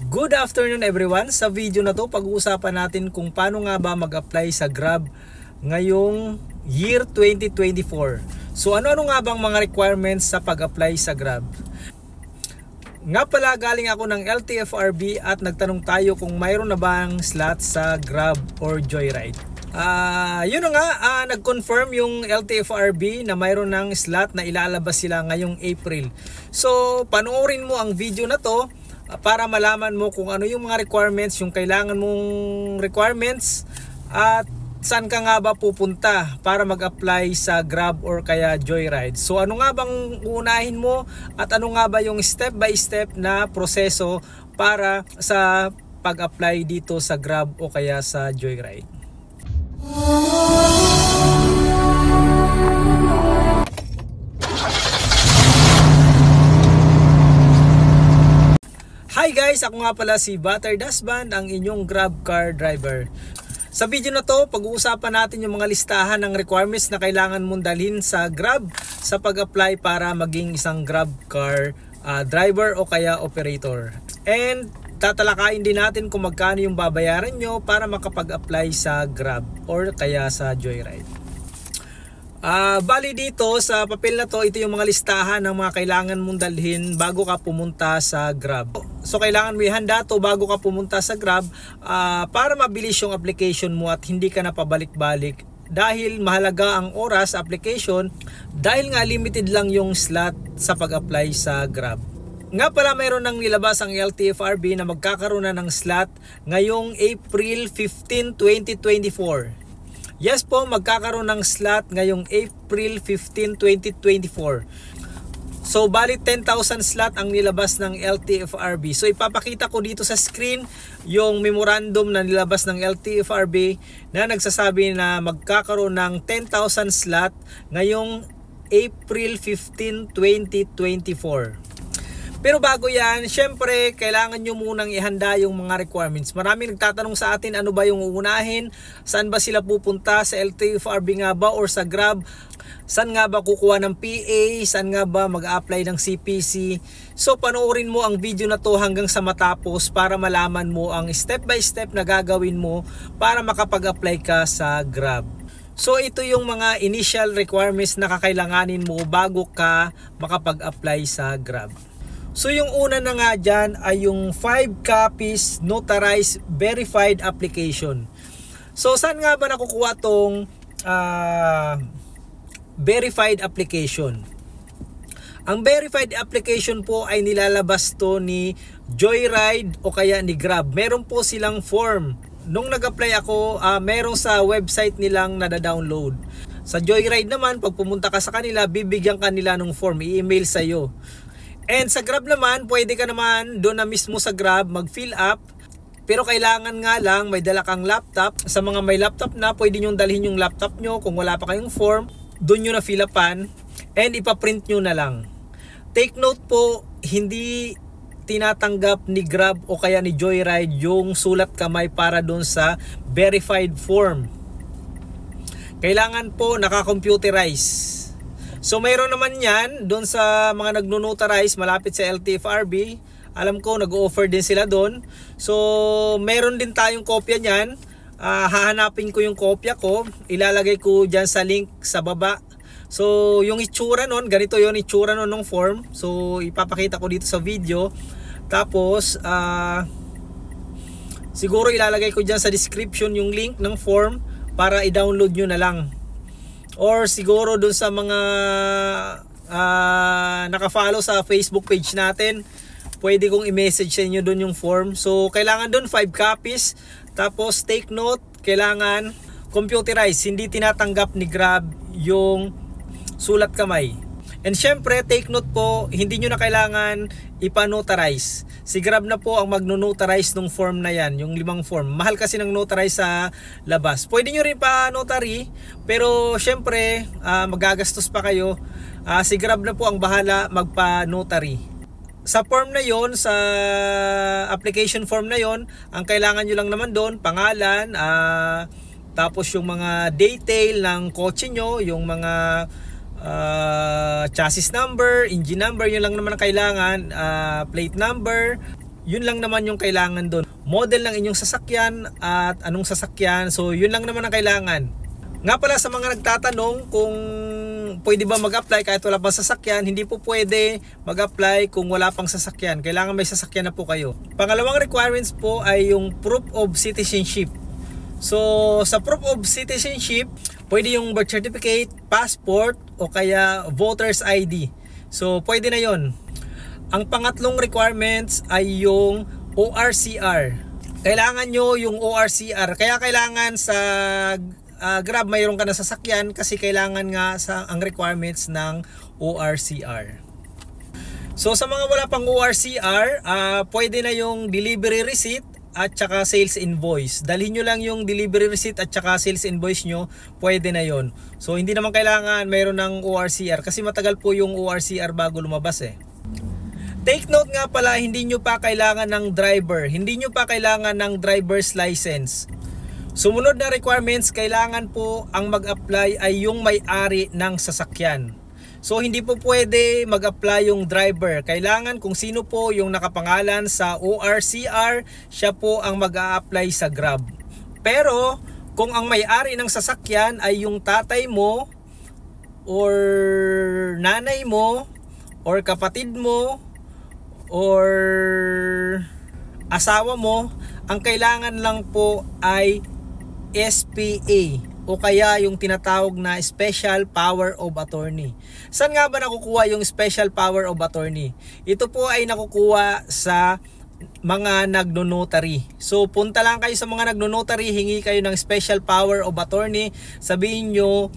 Good afternoon everyone. Sa video na to, pag-uusapan natin kung paano nga ba mag-apply sa Grab ngayong year 2024. So ano-ano nga bang mga requirements sa pag-apply sa Grab? Nga pala, galing ako ng LTFRB at nagtanong tayo kung mayroon na bang slot sa Grab or Joyride. Yun na nga, nag-confirm yung LTFRB na mayroon ng slot na ilalabas sila ngayong April. So panoorin mo ang video na to para malaman mo kung ano yung mga requirements, yung kailangan mong requirements, at saan ka nga ba pupunta para mag-apply sa Grab or kaya Joyride. So ano nga bang uunahin mo at ano nga ba yung step by step na proseso para sa pag-apply dito sa Grab o kaya sa Joyride. Hi guys! Ako nga pala si Butter Dasban, ang inyong Grab car driver. Sa video na to, pag-uusapan natin yung mga listahan ng requirements na kailangan mong dalhin sa Grab sa pag-apply para maging isang Grab car driver o kaya operator. And tatalakayin din natin kung magkano yung babayaran nyo para makapag-apply sa Grab or kaya sa Joyride. Bali dito sa papel na to, ito yung mga listahan ng mga kailangan mong dalhin bago ka pumunta sa Grab. So kailangan mo ihanda to bago ka pumunta sa Grab para mabilis yung application mo at hindi ka na pabalik-balik, dahil mahalaga ang oras application dahil nga limited lang yung slot sa pag-apply sa Grab. Nga pala, mayroon nang nilabas ang LTFRB na magkakaroon na ng slot ngayong April 15, 2024. Yes po, magkakaroon ng slot ngayong April 15, 2024. So bali 10,000 slot ang nilabas ng LTFRB. So ipapakita ko dito sa screen yung memorandum na nilabas ng LTFRB na nagsasabi na magkakaroon ng 10,000 slot ngayong April 15, 2024. Pero bago yan, syempre kailangan nyo munang ihanda yung mga requirements. Marami nagtatanong sa atin, ano ba yung uunahin? Saan ba sila pupunta? Sa LTFRB nga ba or sa Grab? Saan nga ba kukuha ng PA? Saan nga ba mag-apply ng CPC? So panoorin mo ang video na to hanggang sa matapos para malaman mo ang step by step na gagawin mo para makapag-apply ka sa Grab. So ito yung mga initial requirements na kakailanganin mo bago ka makapag-apply sa Grab. So yung una na nga dyan ay yung 5 copies notarized verified application. So saan nga ba nakukuha tong verified application? Ang verified application po ay nilalabas to ni Joyride o kaya ni Grab. Meron po silang form. Nung nag-apply ako, meron sa website nilang nada-download. Sa Joyride naman, pag pumunta ka sa kanila, bibigyan ka nila ng form, i-email sa'yo. And sa Grab naman, pwede ka naman doon na mismo sa Grab mag-fill up. Pero kailangan nga lang may dala kang laptop. Sa mga may laptop na, pwede nyo dalhin yung laptop nyo. Kung wala pa kayong form, doon nyo na fill upan and ipaprint nyo na lang. Take note po, hindi tinatanggap ni Grab o kaya ni Joyride yung sulat kamay para doon sa verified form. Kailangan po naka-computerize. So mayroon naman yan doon sa mga nagno-notarize malapit sa LTFRB. Alam ko nag-offer din sila doon. So mayroon din tayong kopya niyan. Hahanapin ko yung kopya ko. Ilalagay ko dyan sa link sa baba. So yung itsura nun, ganito yung itsura nun ng form. So ipapakita ko dito sa video. Tapos siguro ilalagay ko dyan sa description yung link ng form para i-download nyo na lang. Or siguro dun sa mga naka-follow sa Facebook page natin, pwede kong i-message sa inyo dun yung form. So kailangan dun 5 copies. Tapos take note, kailangan computerized. Hindi tinatanggap ni Grab yung sulat kamay. And syempre take note po, hindi nyo na kailangan ipa-notarize. Si Grab na po ang magno-notarize ng form na yan, yung 5 form. Mahal kasi ng notarize sa labas. Pwede nyo rin pa-notary, pero syempre magagastos pa kayo. Si Grab na po ang bahala magpa-notary. Sa form na yon, sa application form na yon, ang kailangan nyo lang naman doon, pangalan, tapos yung mga detail ng kotse nyo, yung mga chassis number, engine number, yun lang naman ang kailangan, plate number, Yun lang naman yung kailangan doon. Model ng inyong sasakyan at anong sasakyan. So yun lang naman ang kailangan. Nga pala sa mga nagtatanong kung pwede ba mag-apply kahit wala pang sasakyan, hindi po pwede mag-apply kung wala pang sasakyan. Kailangan may sasakyan na po kayo. Pangalawang requirements po ay yung proof of citizenship. So sa proof of citizenship, pwede yung birth certificate, passport o kaya voter's ID. So pwede na yon. Ang pangatlong requirements ay yung ORCR. Kailangan nyo yung ORCR. Kaya kailangan sa Grab mayroon ka na sasakyan kasi kailangan nga ang requirements ng ORCR. So sa mga wala pang ORCR, pwede na yung delivery receipt at saka sales invoice. Dalhin nyo lang yung delivery receipt at saka sales invoice nyo, pwede na yon. So hindi naman kailangan mayroon ng ORCR kasi matagal po yung ORCR bago lumabas eh. Take note nga pala, hindi nyo pa kailangan ng driver. Hindi nyo pa kailangan ng driver's license. Sumunod na requirements, kailangan po ang mag-apply ay yung may-ari ng sasakyan. So hindi po pwede mag-apply yung driver. Kailangan kung sino po yung nakapangalan sa ORCR, siya po ang mag-a-apply sa Grab. Pero kung ang may-ari ng sasakyan ay yung tatay mo or nanay mo or kapatid mo or asawa mo, ang kailangan lang po ay SPA o kaya yung tinatawag na Special Power of Attorney. Saan nga ba nakukuha yung Special Power of Attorney? Ito po ay nakukuha sa mga nagno-notary. So punta lang kayo sa mga nagno-notary, hingi kayo ng Special Power of Attorney, sabihin nyo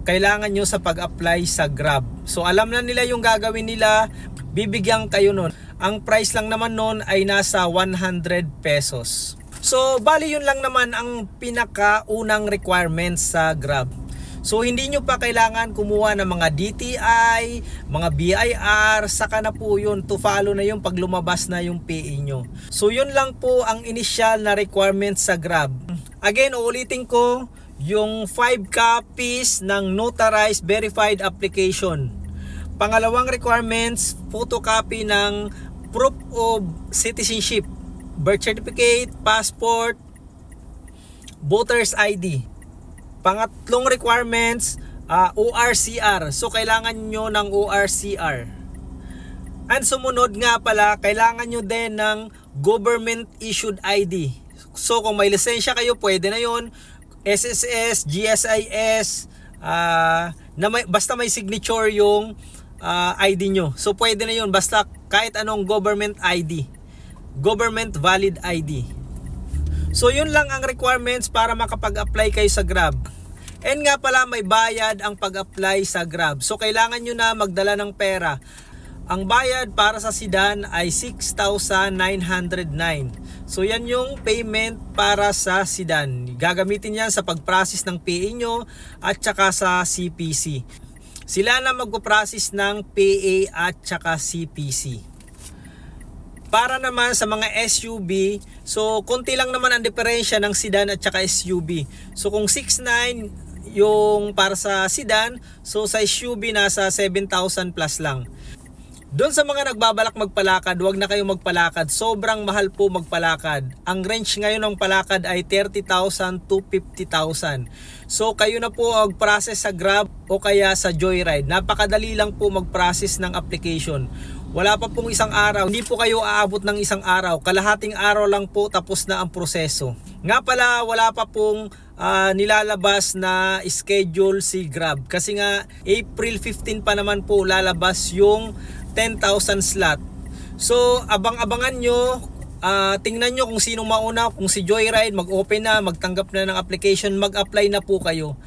kailangan nyo sa pag-apply sa Grab. So alam na nila yung gagawin nila, bibigyan kayo nun. Ang price lang naman nun ay nasa 100 pesos. So bali yun lang naman ang pinakaunang requirements sa Grab. So hindi nyo pa kailangan kumuha ng mga DTI, mga BIR, saka na po yun to follow na yung pag lumabas na yung PA nyo. So yun lang po ang initial na requirements sa Grab. Again, uulitin ko, yung 5 copies ng notarized verified application. Pangalawang requirements, photocopy ng proof of citizenship, birth certificate, passport, voter's ID. Pangatlong requirements, ORCR. So kailangan nyo ng ORCR. And sumunod nga pala, kailangan nyo din ng government issued ID. So kung may lisensya kayo, pwede na yon. SSS, GSIS, basta may signature yung ID nyo. So pwede na yun, basta kahit anong government ID, government valid ID. So yun lang ang requirements para makapag-apply kayo sa Grab. And nga pala, may bayad ang pag-apply sa Grab. So kailangan nyo na magdala ng pera. Ang bayad para sa sedan ay 6,909. So yan yung payment para sa sedan. Gagamitin yan sa pag-process ng PA nyo at saka sa CPC. Sila na magpo-process ng PA at saka CPC. Para naman sa mga SUV, so konti lang naman ang diferensya ng sedan at saka SUV. So kung 6,900 yung para sa sedan, so sa SUV nasa 7,000 plus lang. Doon sa mga nagbabalak magpalakad, huwag na kayo magpalakad. Sobrang mahal po magpalakad. Ang range ngayon ng palakad ay 30,000 to 50,000. So kayo na po mag-process sa Grab o kaya sa Joyride. Napakadali lang po mag-process ng application. Wala pa pong isang araw. Hindi po kayo aabot ng isang araw. Kalahating araw lang po tapos na ang proseso. Nga pala, wala pa pong nilalabas na schedule si Grab. Kasi nga April 15 pa naman po lalabas yung 10,000 slot. So abang-abangan nyo, tingnan nyo kung sino mauna. Kung si Joyride mag-open na, magtanggap na ng application, mag-apply na po kayo.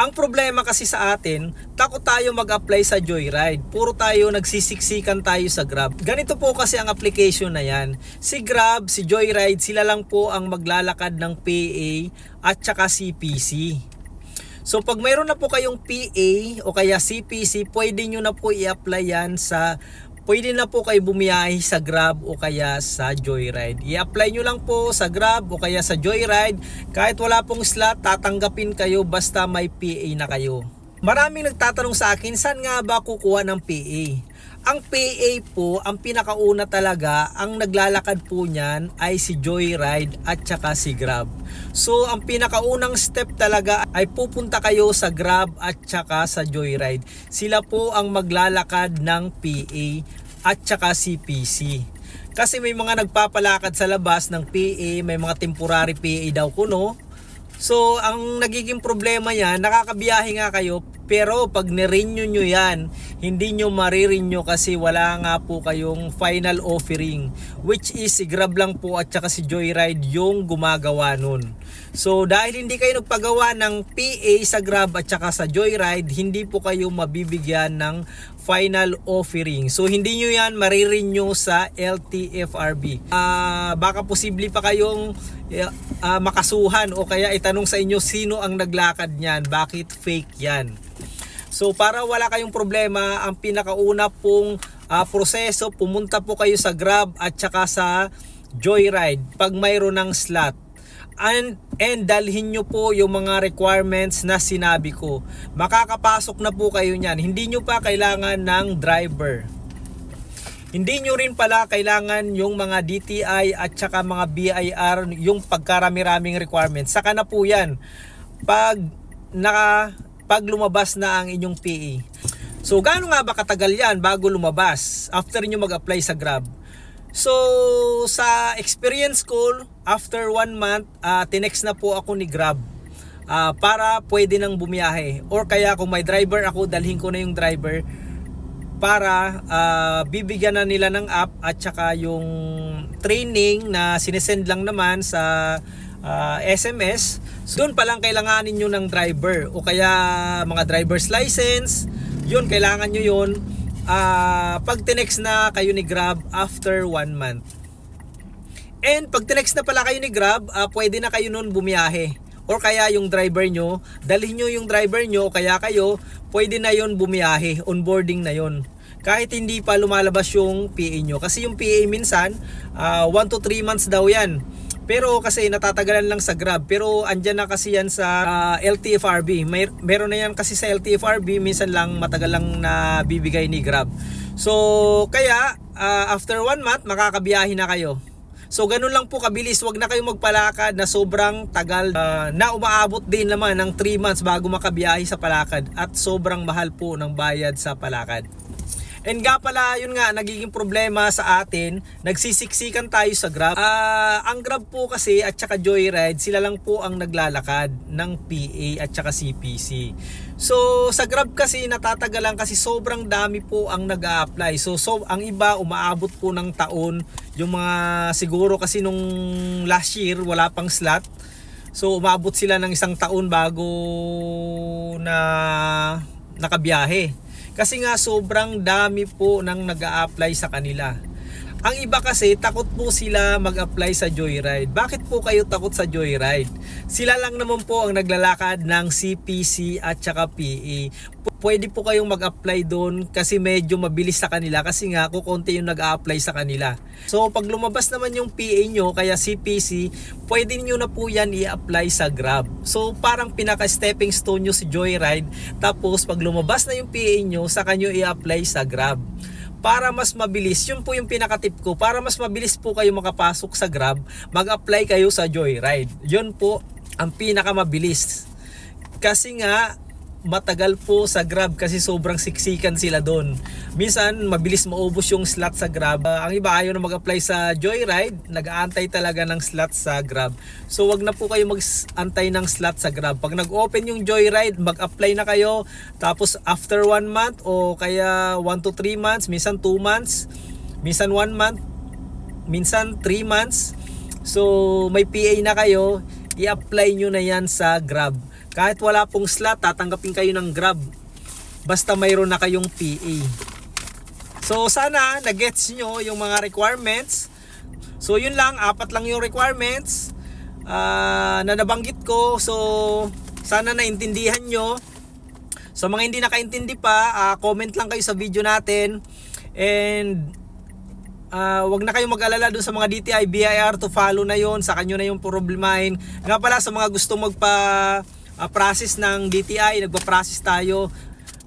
Ang problema kasi sa atin, takot tayo mag-apply sa Joyride. Puro tayo nagsisiksikan tayo sa Grab. Ganito po kasi ang application na yan. Si Grab, si Joyride, sila lang po ang maglalakad ng PA at saka CPC. So pag mayroon na po kayong PA o kaya CPC, pwede nyo na po i-apply yan pwede na po kayo bumiyahe sa Grab o kaya sa Joyride. I-apply nyo lang po sa Grab o kaya sa Joyride. Kahit wala pong slot, tatanggapin kayo basta may PA na kayo. Maraming nagtatanong sa akin, saan nga ba kukuha ng PA? Ang PA po, ang pinakauna talaga, ang naglalakad po niyan ay si Joyride at saka si Grab. So ang pinakaunang step talaga ay pupunta kayo sa Grab at saka sa Joyride. Sila po ang maglalakad ng PA at saka CPC. Kasi may mga nagpapalakad sa labas ng PA, may mga temporary PA daw kuno. So ang nagiging problema yan, nakakabiyahe nga kayo, pero pag nirenew nyo yan, hindi nyo marirenew kasi wala nga po kayong final offering, which is si Grab lang po at saka si Joyride yung gumagawa nun. So dahil hindi kayo nagpagawa ng PA sa Grab at saka sa Joyride, hindi po kayo mabibigyan ng final offering. So hindi nyo yan marirenew sa LTFRB. Baka posible pa kayong makasuhan o kaya itanong sa inyo sino ang naglakad niyan, bakit fake yan. So para wala kayong problema, ang pinakauna pong proseso, pumunta po kayo sa Grab at saka sa Joyride pag mayroon ng slot. And dalhin nyo po yung mga requirements na sinabi ko. Makakapasok na po kayo niyan. Hindi nyo pa kailangan ng driver. Hindi nyo rin pala kailangan yung mga DTI at saka mga BIR, yung pagkarami-raming requirements. Saka na po yan pag lumabas na ang inyong PA. So gaano nga ba katagal yan bago lumabas after nyo mag-apply sa Grab? So sa experience ko, after 1 month, tinext na po ako ni Grab para pwede nang bumiyahe. Or kaya kung may driver ako, dalhin ko na yung driver para bibigyan na nila ng app at saka yung training na sinesend lang naman sa SMS. So, doon pa lang kailanganin nyo ng driver o kaya mga driver's license. Yun, kailangan nyo yun pag tinext na kayo ni Grab after 1 month. And pag tinext na pala kayo ni Grab, pwede na kayo nun bumiyahe. Or kaya yung driver nyo, dalhin nyo yung driver nyo o kaya kayo, pwede na yun bumiyahe, onboarding na yun. Kahit hindi pa lumalabas yung PA nyo. Kasi yung PA minsan, 1 to 3 months daw yan. Pero kasi natatagalan lang sa Grab. Pero andyan na kasi yan sa LTFRB. Meron na yan kasi sa LTFRB. Minsan lang matagal lang na bibigay ni Grab. So kaya after 1 month makakabiyahe na kayo. So ganun lang po kabilis. Huwag na kayong magpalakad na sobrang tagal na umaabot din naman ng 3 months bago makabiyahe sa palakad. At sobrang mahal po ng bayad sa palakad. And nga pala, yun nga, nagiging problema sa atin, nagsisiksikan tayo sa Grab. Ang Grab po kasi at saka Joyride, sila lang po ang naglalakad ng PA at saka CPC. So sa Grab kasi natatagalan kasi sobrang dami po ang nag-a-apply. So ang iba umaabot po ng taon, yung mga siguro kasi nung last year wala pang slot. So umaabot sila ng 1 taon bago na nakabiyahe. Kasi nga sobrang dami po nang nag-a-apply sa kanila. Ang iba kasi takot po sila mag-apply sa Joyride. Bakit po kayo takot sa Joyride? Sila lang naman po ang naglalakad ng CPC at saka PA. Pwede po kayong mag-apply doon kasi medyo mabilis sa kanila kasi nga kukunti yung nag-a-apply sa kanila. So pag lumabas naman yung PA nyo kaya CPC, pwede nyo na po yan i-apply sa Grab. So parang pinaka-stepping stone nyo si Joyride, tapos pag lumabas na yung PA nyo, saka nyo i-apply sa Grab. Para mas mabilis, yun po yung pinaka-tip ko, para mas mabilis po kayo makapasok sa Grab, mag-apply kayo sa Joyride. Yun po ang pinaka-mabilis. Kasi nga matagal po sa Grab kasi sobrang siksikan sila doon. Minsan mabilis maubos yung slot sa Grab. Ang iba ayaw na mag-apply sa Joyride, nag-aantay talaga ng slot sa Grab. So wag na po kayo mag-antay ng slot sa Grab. Pag nag-open yung Joyride, mag-apply na kayo. Tapos after 1 month o kaya 1 to 3 months, minsan 2 months, minsan 1 month, minsan 3 months. So may PA na kayo, i-apply nyo na yan sa Grab. Kahit wala pong slot, tatanggapin kayo ng Grab. Basta mayroon na kayong PA. So sana na-gets nyo yung mga requirements. So yun lang, 4 lang yung requirements na nabanggit ko. So sana naintindihan nyo. So mga hindi nakaintindi pa, comment lang kayo sa video natin. And wag na kayong mag-alala dun sa mga DTI, BIR to follow na yon, sa kanyo na yung problemahin. Nga pala sa mga gustong magpa process ng DTI, nagpa-process tayo.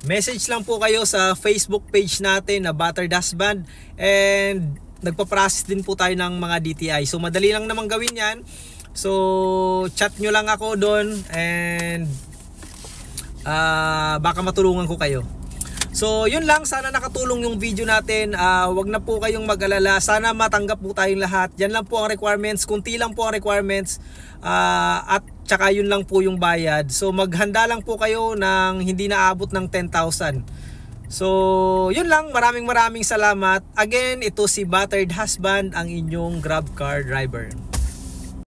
Message lang po kayo sa Facebook page natin na Battered Husband, and nagpa-process din po tayo ng mga DTI. So madali lang naman gawin yan. So chat nyo lang ako doon, and baka matulungan ko kayo. So yun lang, sana nakatulong yung video natin. Wag na po kayong mag-alala, sana matanggap po tayong lahat. Yan lang po ang requirements, kunti lang po ang requirements, at tsaka yun lang po yung bayad. So maghanda lang po kayo ng hindi naabot ng 10,000. So yun lang, maraming salamat. Again, ito si Battered Husband, ang inyong Grab car driver.